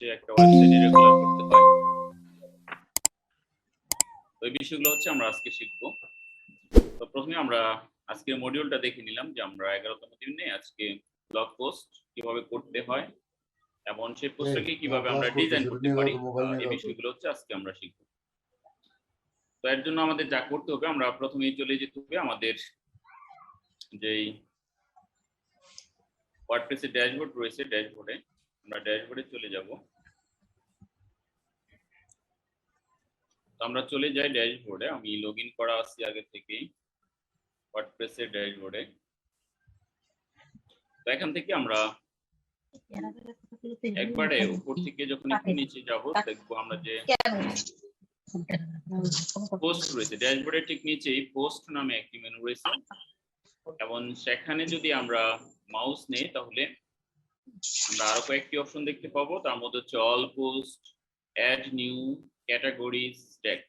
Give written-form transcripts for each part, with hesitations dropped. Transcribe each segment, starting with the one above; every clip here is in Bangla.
যে একটা ওয়েবসাইটে রেগুলার করতে হয়। ওই বিষয়গুলো হচ্ছে আমরা আজকে শিখব। তো প্রথমে আমরা আজকের মডিউলটা দেখে নিলাম যে আমরা 11তম দিনে আজকে ব্লগ পোস্ট কিভাবে করতে হয় এবং সেই পোস্টটাকে কিভাবে আমরা ডিজাইন করতে পারি, এই বিষয়গুলো হচ্ছে আজকে আমরা শিখব। তো এর জন্য আমাদের যা করতে হবে, আমরা প্রথমেই চলে যেতে হবে আমাদের যেই ওয়ার্ডপ্রেসের ড্যাশবোর্ড রয়েছে, ড্যাশবোর্ডে আমরা ড্যাশবোর্ডে চলে যাব। তো আমরা চলে যাই ড্যাশবোর্ডে। আমি লগইন করা আছি আগে থেকেই ওয়ার্ডপ্রেসের ড্যাশবোর্ডে। তো এখান থেকে আমরা একবারে উপর থেকে যখন একটু নিচে যাব, দেখবো আমরা যে পোস্ট রয়েছে ড্যাশবোর্ডের ঠিক নিচেই পোস্ট নামে একটি মেনু রয়েছে এবং সেখানে যদি আমরা মাউস নেই তাহলে আমরা আরো কয়েকটি অপশন দেখতে পাবো। তার মধ্যে হচ্ছে all post, add new, categories, tag.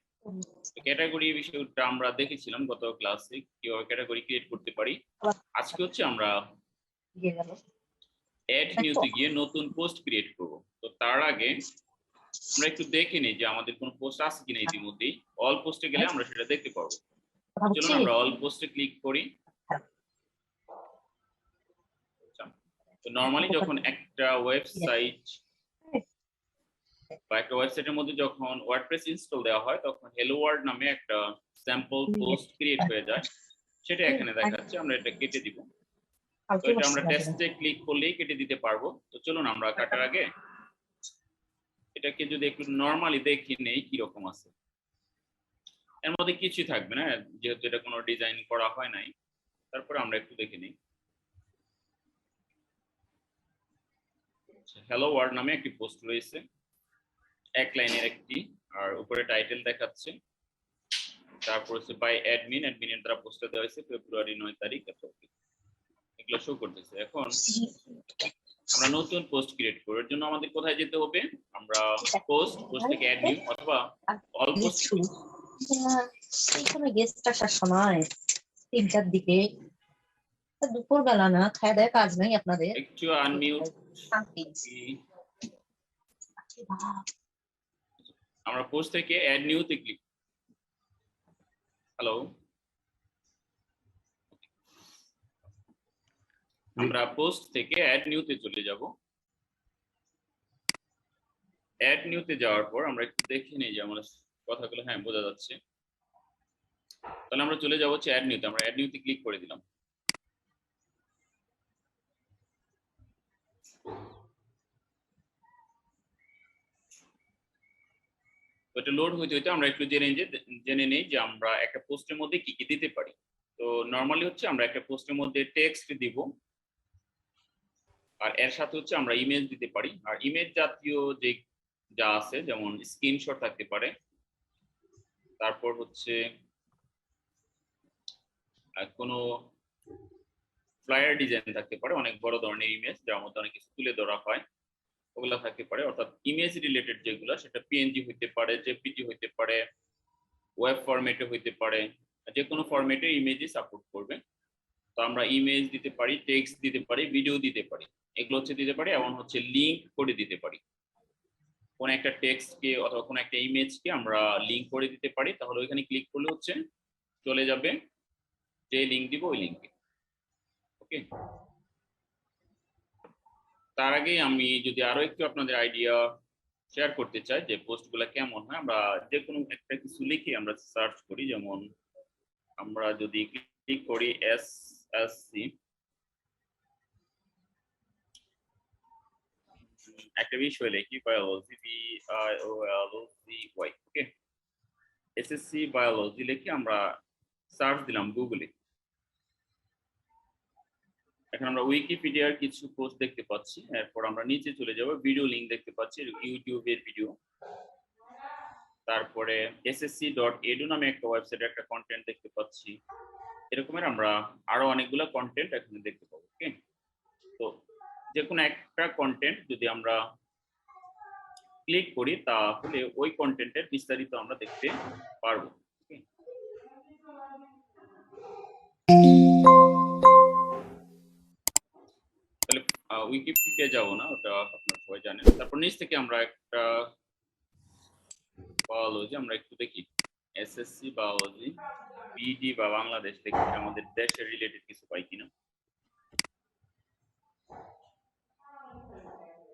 Category বিষয়টা আমরা দেখেছিলাম গত ক্লাসে কিভাবে ক্যাটাগরি ক্রিয়েট করতে পারি। আজকে হচ্ছে আমরা অ্যাড নিউতে গিয়ে নতুন পোস্ট ক্রিয়েট করব। তো তার আগে আমরা একটু দেখে নিই যে আমাদের কোনো পোস্ট আছে কিনা। ইতিমধ্যেই অল পোস্টে গেলে আমরা সেটা দেখতে পারবো। চলুন আমরা অল পোস্টে ক্লিক করি। তো নরমালি যখন একটা ওয়েবসাইট বা একটা ওয়েবসাইটের মধ্যে যখন ওয়ার্ডপ্রেস ইনস্টল দেওয়া হয় তখন হেলো ওয়ার্ল্ড নামে একটা স্যাম্পল পোস্ট ক্রিয়েট হয়ে যায়, সেটা এখানে দেখাচ্ছে। আমরা এটা কেটে দিব। তো এটা আমরা টেস্টে ক্লিক করলেই কেটে দিতে পারবো। তো চলুন আমরা কাটার আগে এটাকে যদি একটু নরমালি দেখি নেই কি রকম আছে। এর মধ্যে কিছুই থাকবে না যেহেতু এটা কোনো ডিজাইন করা হয় নাই। তারপরে আমরা একটু দেখে নিই। হ্যালো ওয়ার্ল্ড নামে একটি পোস্ট রয়েছে, এক লাইনের একটি, আর উপরে টাইটেল দেখাচ্ছে। তারপর হচ্ছে বাই অ্যাডমিন, অ্যাডমিনের দ্বারা পোস্টটা দেওয়া হয়েছে ফেব্রুয়ারি 9 তারিখ। এগুলো শো করতেছে। এখন আমরা নতুন পোস্ট ক্রিয়েট করার জন্য আমাদের কোথায় যেতে হবে? আমরা পোস্ট থেকে অ্যাড নিউ অথবা অল পোস্ট। এইখানে গেস্ট আসার সময় 3টার দিকে, দুপুর বেলা না, খাওয়া দাওয়া কাজ নাই আপনাদের? একটু আনমিউট। আমরা পোস্ট থেকে অ্যাড নিউ তে ক্লিক। হ্যালো, আমরা পোস্ট থেকে অ্যাড নিউ তে চলে যাব। অ্যাড নিউ তে যাওয়ার পর আমরা একটু দেখে নিই যে আমাদের কথাগুলো হ্যাঁ বোঝা যাচ্ছে। তাহলে আমরা চলে যাব হচ্ছে অ্যাড নিউ তে। আমরা অ্যাড নিউ তে ক্লিক করে দিলাম। ওটা লোড হইতে হইতে আমরা একটু জেনে নেই যে আমরা একটা পোস্টের মধ্যে কি কি দিতে পারি। তো নরমালি হচ্ছে আমরা একটা পোস্টের মধ্যে টেক্সট দিব, আর এর সাথে হচ্ছে আমরা ইমেজ দিতে পারি। আর ইমেজ জাতীয় যে যা আছে যেমন স্ক্রিনশট থাকতে পারে, তারপর হচ্ছে কোনো ফ্লায়ার ডিজাইন থাকতে পারে, অনেক বড় ধরনের ইমেজ যার মধ্যে অনেক কিছু তুলে ধরা হয়, ওগুলা থাকতে পারে। অর্থাৎ ইমেজ রিলেটেড যেগুলো, সেটা পিএনজি হইতে পারে, জেপিজি হইতে পারে, ওয়েব ফরম্যাটে হইতে পারে, যে কোনো ফরম্যাটে ইমেজই সাপোর্ট করবে। তো আমরা ইমেজ দিতে পারি, টেক্সট দিতে পারি, ভিডিও দিতে পারি, এগুলো হচ্ছে দিতে পারি। এবং হচ্ছে লিংক করে দিতে পারি, কোন একটা টেক্সটকে অথবা কোন একটা ইমেজকে আমরা লিংক করে দিতে পারি। তাহলে ওইখানে ক্লিক করলে হচ্ছে চলে যাবে যে লিংক দিব ওই লিংকে। ওকে, তার আগে আমি যদি আরো একটু আপনাদের আইডিয়া শেয়ার করতে চাই যে পোস্টগুলো কেমন হয়। আমরা যে কোনো একটা কিছু লিখে আমরা সার্চ করি, যেমন আমরা যদি ক্লিক করি এসএসসি, একটা বিষয় লিখি বায়োলজি, BIOLOGY, ওকে, এসএসসি বায়োলজি লিখে আমরা সার্চ দিলাম গুগলে। এখন আমরা উইকিপিডিয়ার কিছু পোস্ট দেখতে পাচ্ছি। এরপর আমরা নিচে চলে যাব, ভিডিও লিংক দেখতে পাচ্ছি, ইউটিউবের ভিডিও। তারপরে ssc.edu নামে একটা ওয়েবসাইটে একটা কন্টেন্ট দেখতে পাচ্ছি। এরকমের আমরা আরো অনেকগুলো কন্টেন্ট এখানে দেখতে পাবো। ওকে, তো যে কোনো একটা কন্টেন্ট যদি আমরা ক্লিক করি তাহলে ওই কন্টেন্টের বিস্তারিত আমরা দেখতে পারবো। তাহলে উইকিপিডিয়া যাবো না, ওটা আপনারা সবাই জানেন। তারপর নিচ থেকে আমরা একটা বায়োলজি আমরা একটু দেখি, এসএসসি বায়োলজি বিডি বা বাংলাদেশ দেখি আমাদের দেশের রিলেটেড কিছু পাই কিনা।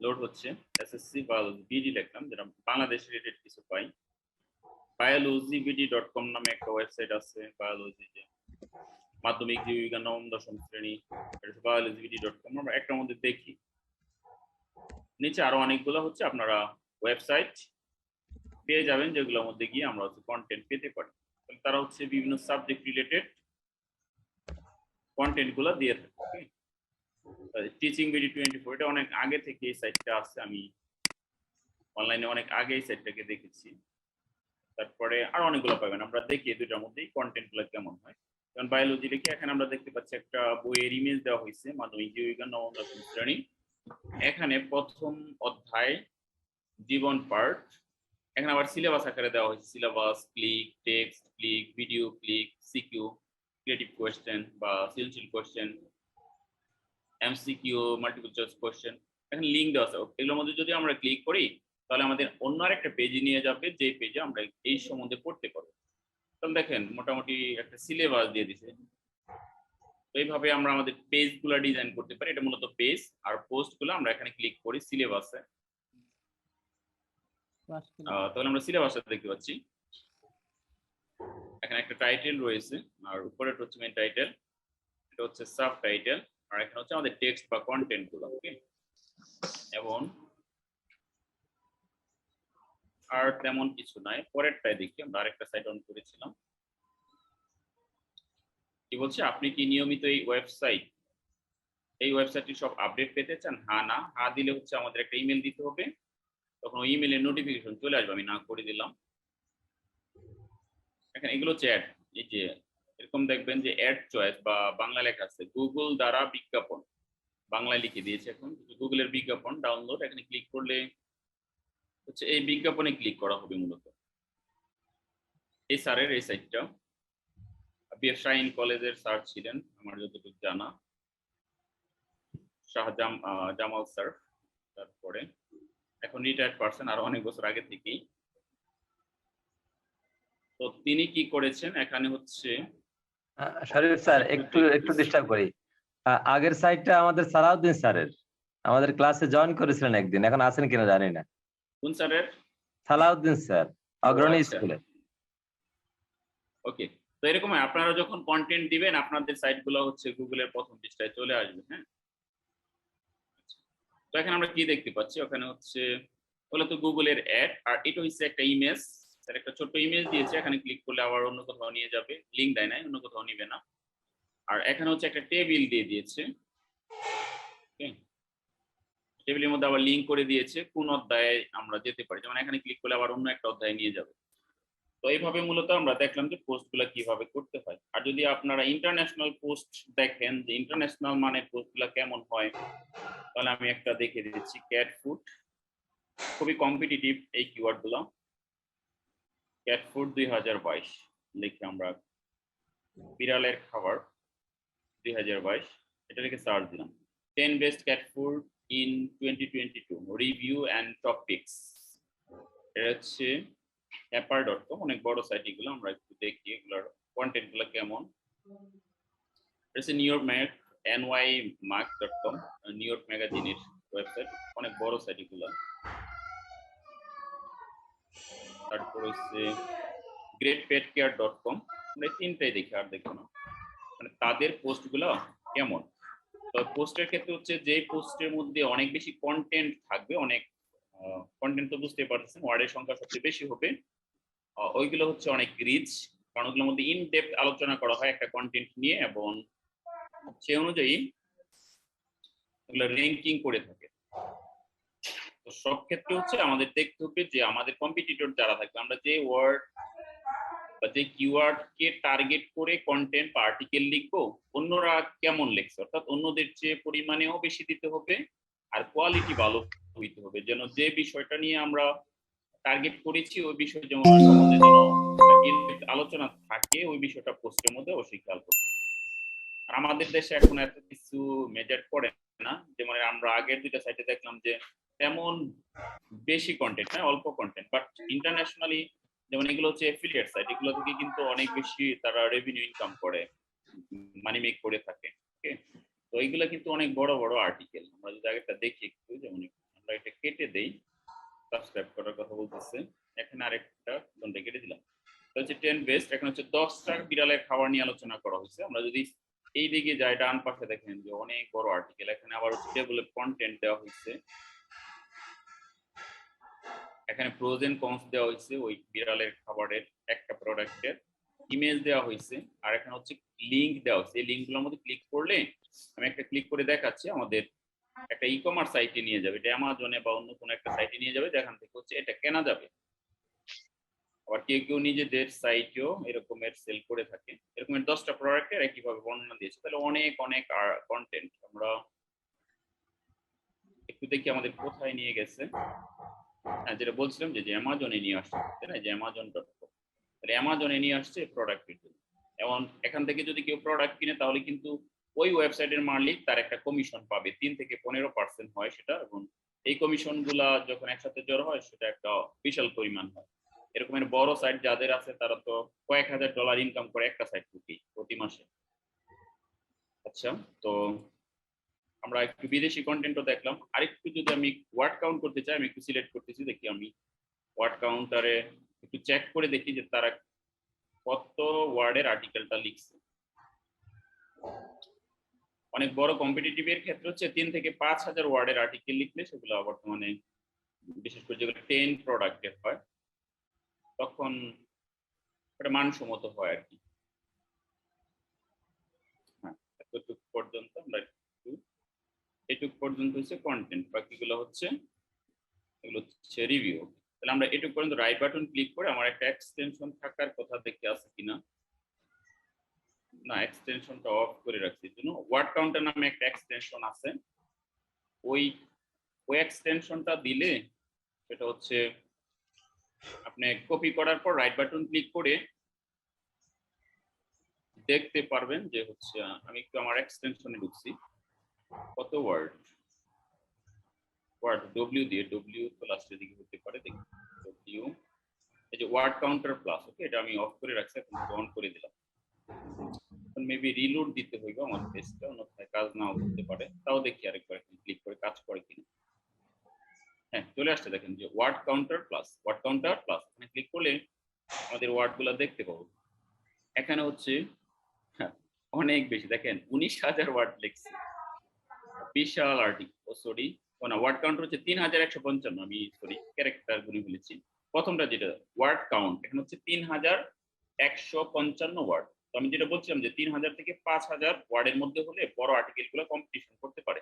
লোড হচ্ছে, এসএসসি বায়োলজি বিডি লিখলাম, যেটা বাংলাদেশ রিলেটেড কিছু পাই। biologybd.com নামে একটা ওয়েবসাইট আছে, বায়োলজি যে মাধ্যমিক জীববিজ্ঞান নবম দশম শ্রেণী, biologybd.com আমরা একটার মধ্যে দেখি। নিচে আরো অনেকগুলো হচ্ছে আপনারা ওয়েবসাইট পেয়ে যাবেন, যেগুলোর মধ্যে গিয়ে আমরা হচ্ছে কন্টেন্ট পেতে পারি। তারা হচ্ছে বিভিন্ন সাবজেক্ট রিলেটেড কন্টেন্ট গুলো দিয়ে থাকে। টিচিং বিডি 24 এটা অনেক আগে থেকে এই সাইটটা আছে, আমি অনলাইনে অনেক আগে এই সাইটটাকে দেখেছি। তারপরে আরো অনেকগুলো পাবেন, আমরা দেখি এই দুটার মধ্যেই কন্টেন্ট গুলো কেমন হয়। যেমন বায়োলজি লিখে এখানে আমরা দেখতে পাচ্ছি একটা বইয়ের ইমেজ দেওয়া হয়েছে, মাধ্যমিক জীববিজ্ঞান নবম দশম শ্রেণী। এখানে প্রথম অধ্যায় জীবন পার্ট, এখানে আবার সিলেবাস আকারে দেওয়া হয়েছে, syllabus, click, text, click, video, click, CQ, creative question বা সৃজনশীল question, MCQ, multiple choice question. এখানে লিংক দেওয়া আছে, এগুলোর মধ্যে যদি আমরা ক্লিক করি তাহলে আমাদের অন্য আরেকটা পেজে নিয়ে যাবে, যে পেজে আমরা এই সম্বন্ধে পড়তে পারবো। তাহলে দেখেন মোটামুটি একটা সিলেবাস দিয়ে দিছে। তো এইভাবে আমরা আমাদের পেজগুলো ডিজাইন করতে পারি। এটা মূলত পেজ, আর পোস্টগুলো আমরা এখানে ক্লিক করি সিলেবাসে। তাহলে আমরা সিলেবাসটা দেখতে পাচ্ছি, এখানে একটা টাইটেল রয়েছে, আর উপরে হচ্ছে মেইন টাইটেল, এটা হচ্ছে সাব টাইটেল, আর এখানে হচ্ছে আমাদের টেক্সট বা কন্টেন্ট গুলো। ওকে, এবং আর তেমন কিছু নাই। পরেরটাই দেখি, আমরা আরেকটা সাইট অন করেছিলাম। কি বলছে, আপনি কি নিয়মিত এই ওয়েবসাইটটি সব আপডেট পেতে চান? হ্যাঁ না, হ্যাঁ দিলে হচ্ছে আমাদের একটা ইমেল দিতে হবে, তখন ওই ইমেলের নোটিফিকেশন চলে আসবে। আমি না করে দিলাম। এখানে এগুলো হচ্ছে অ্যাড, এই যে এরকম দেখবেন যে অ্যাড চয়েস বা বাংলা লেখা আছে, গুগল দ্বারা বিজ্ঞাপন, বাংলায় লিখে দিয়েছে। এখন গুগলের বিজ্ঞাপন ডাউনলোড, এখানে ক্লিক করলে হচ্ছে এই বিজ্ঞাপনে ক্লিক করা হবে। মূলত এই স্যারের এই সাইটটা বিএফ শাহিন কলেজের স্যার ছিলেন আমার যতটুকু জানা, জামাল স্যার। তারপরে এখন রিটায়ার্ড পারসন, আর অনেক বছর আগে থেকেই। তো তিনি কি করেছেন এখানে হচ্ছে, শরীফ স্যার একটু একটু ডিস্টার্ব করি। আগের সাইটটা আমাদের সালাউদ্দিন স্যারের, আমাদের ক্লাসে জয়েন করেছিলেন একদিন, এখন আছেন কিনা জানি না। কোন স্যারের? সালাউদ্দিন স্যার, অগ্রণী আচ্ছা। স্কুলে। ওকে, তো এরকম আপনারা যখন কন্টেন্ট দিবেন আপনাদের সাইটগুলো হচ্ছে গুগলের প্রথম পৃষ্ঠায় চলে আসবে। হ্যাঁ, তো এখানে আমরা কি দেখতে পাচ্ছি, ওখানে হচ্ছে মূলত গুগলের অ্যাড, আর এটা হচ্ছে একটা ইমেজ, স্যার একটা ছোট্ট ইমেজ দিয়েছে, এখানে ক্লিক করলে আবার অন্য কোথাও নিয়ে যাবে, লিংক দেয় নাই, অন্য কোথাও নিবে না। আর এখানে হচ্ছে একটা টেবিল দিয়ে দিয়েছে, টেবিলের মধ্যে আবার লিংক করে দিয়েছে কোন অধ্যায়ে আমরা যেতে পারি, যেমন এখানে ক্লিক করলে আবার অন্য একটা অধ্যায়ে নিয়ে যাবে। তো এইভাবে মূলত আমরা দেখলাম যে পোস্টগুলো কিভাবে করতে হয়। আর যদি আপনারা ইন্টারন্যাশনাল পোস্ট দেখেন যে ইন্টারন্যাশনাল মানের পোস্টগুলো কেমন হয়, তাহলে আমি একটা দেখে দিচ্ছি। ক্যাট ফুড, খুবই কম্পিটিটিভ এই কিওয়ার্ড গুলো। ক্যাট ফুড 2022 লিখে আমরা বিড়ালের খাবার 2022 এটা লিখে সার্চ দিলাম। 10 best cat food in 2022 review and topics, এটা হচ্ছে happer.com, অনেক বড় সাইট এগুলো। আমরা একটু দেখি এগুলোর কন্টেন্ট গুলো কেমন। এটা New York mag nymark.com, New York ম্যাগাজিনের ওয়েবসাইট, অনেক বড় সাইট এগুলো। তারপর হচ্ছে greatpetcare.com, আমরা তিনটাই দেখি, আর দেখো না মানে তাদের পোস্টগুলো কেমন। তো পোস্টের ক্ষেত্রে হচ্ছে যে পোস্টের মধ্যে অনেক বেশি কন্টেন্ট থাকবে, অনেক কন্টেন্ট তো বুঝতে পারছেন, ওয়ার্ডের সংখ্যা সবচেয়ে বেশি হবে, ওইগুলো হচ্ছে অনেক রিচ, কারণ ওগুলোর মধ্যে ইন ডেপথ আলোচনা করা হয় একটা কন্টেন্ট নিয়ে, এবং সে অনুযায়ী এগুলো র্যাঙ্কিং করে থাকে। তো সব ক্ষেত্রে হচ্ছে আমাদের দেখতে হবে যে আমাদের কম্পিটিটর যারা থাকবে, আমরা যে ওয়ার্ড বা যে কিওয়ার্ড কে টার্গেট করে কন্টেন্ট বা আর্টিকেল লিখবো, অন্যরা কেমন লিখছে, অর্থাৎ অন্যদের চেয়ে পরিমাণেও বেশি দিতে হবে, আর কোয়ালিটি ভালো হইতে হবে, যেন যে বিষয়টা নিয়ে আমরা টার্গেট করেছি ওই বিষয় যেমন সম্বন্ধে যেন আলোচনা থাকে, ওই বিষয়টা পোস্টের মধ্যে অবশ্যই খেয়াল করতে। আর আমাদের দেশে এখন এত কিছু মেজার করে না, যেমন আমরা আগের দুইটা সাইটে দেখলাম যে তেমন বেশি কন্টেন্ট নয়, অল্প কন্টেন্ট, বাট ইন্টারন্যাশনালি যেমন এগুলো হচ্ছে এফিলিয়েট সাইট, এগুলো থেকে কিন্তু অনেক বেশি তারা রেভিনিউ ইনকাম করে, মানি মেক করে থাকে। ওকে, তো এইগুলো কিন্তু অনেক বড় বড় আর্টিকেল। আমরা যদি আগেরটা দেখি একটু, যেমন আমরা এটা কেটে দেই, সাবস্ক্রাইব করার কথা বলতেছে, এখানে আরেকটা কোনটা কেটে দিলাম, এটা হচ্ছে 10 বেস্ট, এখন হচ্ছে 10টা বিড়ালের খাবার নিয়ে আলোচনা করা হয়েছে। আমরা যদি এই দিকে যাই, ডান পাশে দেখেন যে অনেক বড় আর্টিকেল, এখানে আবার হচ্ছে টেবলে কন্টেন্ট দেওয়া হয়েছে, এখানে প্রোজ এন্ড কনস দেওয়া হয়েছে ওই বিড়ালের খাবারের একটা প্রোডাক্টের, ইমেজ দেওয়া হয়েছে, আর এখানে হচ্ছে লিংক দেওয়া হয়েছে। এই লিংকগুলোর মধ্যে ক্লিক করলে, আমি একটা ক্লিক করে দেখাচ্ছি, আমাদের একটা ই কমার্স সাইটে নিয়ে যাবে, এটা অ্যামাজনে বা অন্য কোনো একটা সাইটে নিয়ে যাবে, যেখান থেকে হচ্ছে এটা কেনা যাবে। আবার কেউ কেউ নিজেদের সাইটেও এরকমের সেল করে থাকে, এরকমের 10টা প্রোডাক্টের একইভাবে বর্ণনা দিয়েছে। তাহলে অনেক অনেক কন্টেন্ট। আমরা একটু দেখি আমাদের কোথায় নিয়ে গেছে। হ্যাঁ, যেটা বলছিলাম যে অ্যামাজনে নিয়ে আসছে, তাই না, যে amazon.com, তাহলে অ্যামাজনে নিয়ে আসছে প্রোডাক্টের জন্য। এবং এখান থেকে যদি কেউ প্রোডাক্ট কিনে, তাহলে কিন্তু ওই ওয়েবসাইটের মালিক তার একটা কমিশন পাবে, 3 থেকে 15% হয় সেটা, এবং এই কমিশন গুলা যখন একসাথে জড়ো হয় সেটা একটা বিশাল পরিমাণ হয়। এরকমের বড় সাইট যাদের আছে তারা তো কয়েক হাজার ডলার ইনকাম করে একটা সাইট থেকেই প্রতি মাসে। আচ্ছা, তো আমরা একটু বিদেশি কন্টেন্টও দেখলাম। আরেকটু যদি আমি ওয়ার্ড কাউন্ট করতে চাই, আমি একটু সিলেক্ট করতেছি, দেখি আমি ওয়ার্ড কাউন্টারে একটু চেক করে দেখি যে তারা কত ওয়ার্ডের আর্টিকেলটা লিখছে। অনেক বড় কম্পিটিটিভ এর ক্ষেত্রে হচ্ছে 3 থেকে 5,000 ওয়ার্ডের আর্টিকেল লিখলে সেগুলো বর্তমানে, বিশেষ করে যেগুলো 10 প্রোডাক্টের হয়, তখন এটা মানসম্মত হয় আর কি। হ্যাঁ, এতটুকু পর্যন্ত আমরা একটু, এটুক পর্যন্ত হচ্ছে কন্টেন্ট, বাকিগুলো হচ্ছে এগুলো হচ্ছে রিভিউ। তাহলে আমরা এটুক পর্যন্ত রাইট বাটন ক্লিক করে আমার একটা এক্সটেনশন থাকার কথা দেখে আছে কিনা, না এক্সটেনশনটা অফ করে রাখছি, জন্য ওয়ার্ড কাউন্টার নামে একটা এক্সটেনশন আছে, ওই ওই এক্সটেনশনটা দিলে সেটা হচ্ছে আপনি কপি করার পর রাইট বাটন ক্লিক করে দেখতে পারবেন যে হচ্ছে, আমি একটু আমার এক্সটেনশনে ঢুকছি, কত ওয়ার্ড, ওয়ার্ড ডব্লিউ দিয়ে, ডব্লিউ তো লাস্টের দিকে হতে পারে, দেখি ডব্লিউ, এই যে ওয়ার্ড কাউন্টার প্লাস, ওকে, এটা আমি অফ করে রাখছি, এখন অন করে দিলাম। মেবি রিলোড দিতে হইবে আমার পেজটা, অন্যথায় কাজ নাও করতে পারে, তাও দেখি আরেকবার ক্লিক করে কাজ করে কিনা। হ্যাঁ, চলে আসছে, দেখেন যে word counter plus, word counter plus, এখানে ক্লিক করলে আমাদের ওয়ার্ডগুলো দেখতে পাবো। এখানে হচ্ছে অনেক বেশি, দেখেন 19,000 ওয়ার্ড লিখছে, বিশাল আর্টিকেল। ও সরি, ও না, ওয়ার্ড কাউন্ট হচ্ছে 3,155, আমি সরি ক্যারেক্টার গুলি ফেলেছি। প্রথমটা যেটা ওয়ার্ড কাউন্ট, এখানে হচ্ছে 3,155 ওয়ার্ড। তো আমি যেটা বলছিলাম যে 3,000 থেকে 5,000 ওয়ার্ডের মধ্যে হলে বড় আর্টিকেল গুলো কম্পিটিশন করতে পারে,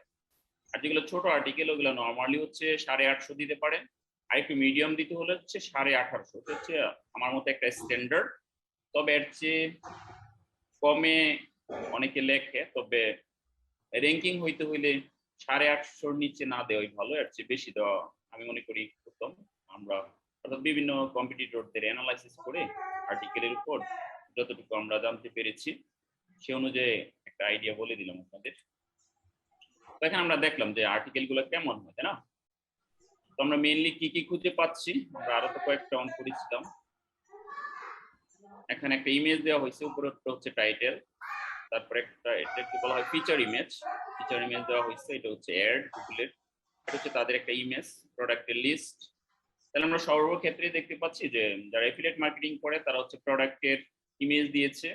আর যেগুলো ছোট আর্টিকেল ওগুলো নর্মালি হচ্ছে 850 দিতে পারে, আর একটু মিডিয়াম দিতে হলে হচ্ছে 1850, হচ্ছে আমার মতো একটা স্ট্যান্ডার্ড। তবে এর চেয়ে কমে অনেকে লেখে, তবে র্যাঙ্কিং হইতে হইলে 850 নিচে না দেওয়াই ভালো, এর চেয়ে বেশি দেওয়া আমি মনে করি উত্তম। আমরা অর্থাৎ বিভিন্ন কম্পিটিটরদের অ্যানালাইসিস করে আর্টিকেলের উপর যতটুকু আমরা জানতে পেরেছি সে অনুযায়ী একটা আইডিয়া বলে দিলাম আপনাদের। এখন আমরা দেখলাম যে আর্টিকেল গুলো কেমন হয়, তাই না? তো আমরা মেইনলি কি কি খুঁজে পাচ্ছি, আমরা আরো তো কয়েকটা অন করেছিলাম। এখানে একটা ইমেজ দেওয়া হয়েছে, উপরে হচ্ছে টাইটেল, তারপরে একটা এটাকে বলা হয় ফিচার ইমেজ, ফিচার ইমেজ দেওয়া হয়েছে, এটা হচ্ছে অ্যাড গুগলের, এটা হচ্ছে তাদের একটা ইমেজ, প্রোডাক্টের লিস্ট। তাহলে আমরা সর্বক্ষেত্রে দেখতে পাচ্ছি যে যারা এফিলিয়েট মার্কেটিং করে তারা হচ্ছে প্রোডাক্টের ইমেজ দিয়েছে,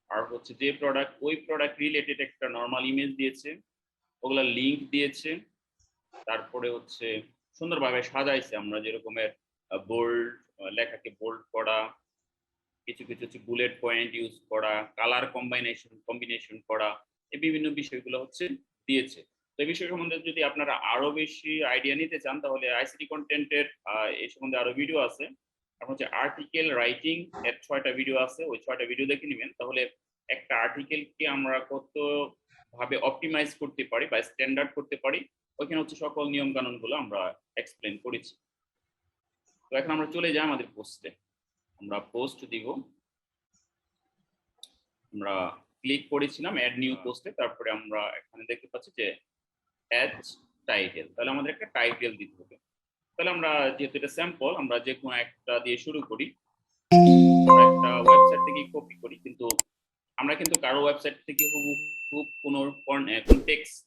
আর হচ্ছে যে প্রোডাক্ট, ওই প্রোডাক্ট রিলেটেড একটা নর্মাল ইমেজ দিয়েছে, ওগুলা লিংক দিয়েছে, তারপরে হচ্ছে সুন্দরভাবে সাজাইছে, আমরা যেরকমের বোল্ড লেখাকে বোল্ড করা, কিছু কিছু হচ্ছে বুলেট পয়েন্ট ইউজ করা, কালার কম্বিনেশন করা, এই বিভিন্ন বিষয়গুলো হচ্ছে দিয়েছে। তো এই বিষয় সম্বন্ধে যদি আপনারা আরো বেশি আইডিয়া নিতে চান, তাহলে আইসিটি কন্টেন্টের এই সম্বন্ধে আরো ভিডিও আছে, আর হচ্ছে আর্টিকেল রাইটিং এর 6টা ভিডিও আছে, ওই 6টা ভিডিও দেখে নেবেন, তাহলে একটা আর্টিকেলকে আমরা কত ভাবে অপটিমাইজ করতে পারি বা স্ট্যান্ডার্ড করতে পারি, ওইখানে হচ্ছে সকল নিয়ম কানুন গুলো আমরা এক্সপ্লেন করেছি। তো এখন আমরা চলে যাই আমাদের পোস্টে, আমরা পোস্ট দিব, আমরা ক্লিক করেছিলাম অ্যাড নিউ পোস্টে, তারপরে আমরা এখানে দেখতে পাচ্ছি যে অ্যাজ টাইটেল, তাহলে আমাদের একটা টাইটেল দিতে হবে। তাহলে আমরা যেহেতু এটা স্যাম্পল, আমরা যে কোনো একটা দিয়ে শুরু করি। আমরা একটা ওয়েবসাইট থেকে কপি করি, কিন্তু আমরা কিন্তু কারো ওয়েবসাইট থেকে হুবহু কোনো টেক্সট